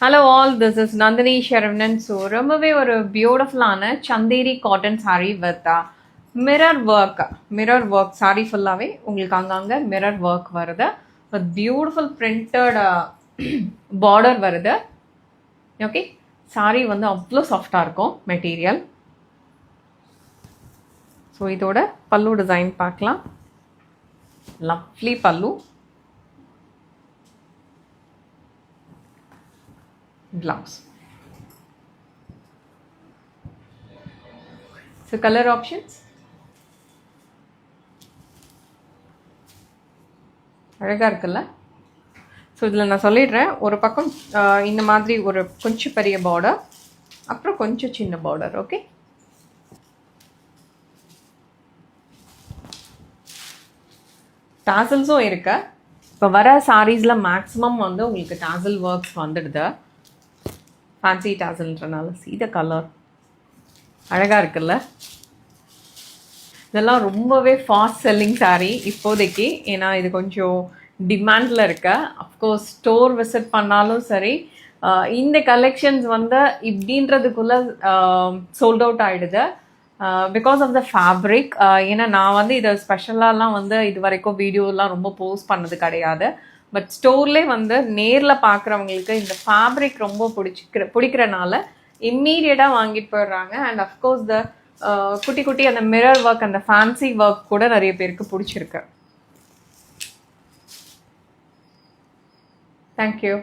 Hello all, this is Nandini Sharavnan. So, ரொம்பவே ஒரு பியூட்டிஃபுல்லான Chanderi cotton saree with mirror work saree ஃபுல்லாகவே உங்களுக்கு அங்கங்கே mirror work வருது with beautiful printed border வருது. ஓகே, saree வந்து அவ்வளோ சாஃப்டாக இருக்கும் மெட்டீரியல். ஸோ இதோட பல்லு டிசைன் பார்க்கலாம். லவ்லி பல்லு, blouse. So color options, அழகாக இருக்குல்ல. ஸோ இதில் நான் சொல்லிடுறேன், ஒரு பக்கம் இந்த மாதிரி ஒரு கொஞ்சம் பெரிய பார்டர், அப்புறம் கொஞ்சம் சின்ன பார்டர். ஓகே, டாசல்ஸும் இருக்கு. இப்போ வர சாரீஸில் மேக்ஸிமம் வந்து உங்களுக்கு டாசல் ஒர்க்ஸ் வந்துடுது, ஃபேன்சி டாசல்ன்றனால. சீத கலர் அழகாக இருக்குல்ல. இதெல்லாம் ரொம்பவே ஃபாஸ்ட் செல்லிங் சாரீ இப்போதைக்கு, ஏன்னா இது கொஞ்சம் டிமாண்டில் இருக்க. அஃப்கோர்ஸ் ஸ்டோர் விசிட் பண்ணாலும் சரி, இந்த கலெக்ஷன்ஸ் வந்து இப்படின்றதுக்குள்ளே சோல்ட் அவுட் ஆகிடுது பிகாஸ் ஆஃப் த ஃபேப்ரிக். ஏன்னா நான் வந்து இதை ஸ்பெஷலாலாம் வந்து இது வரைக்கும் வீடியோலாம் ரொம்ப போஸ்ட் பண்ணது கிடையாது. பட் ஸ்டோர்லேயே வந்து நேரில் பார்க்குறவங்களுக்கு இந்த ஃபேப்ரிக் ரொம்ப பிடிக்கிறனால இம்மீடியட்டாக வாங்கிட்டு போயிடுறாங்க. அண்ட் அஃப்கோர்ஸ் த குட்டி குட்டி அந்த மிரர் ஒர்க், அந்த ஃபேன்சி ஒர்க் கூட நிறைய பேருக்கு பிடிச்சிருக்கு. தேங்க்யூ.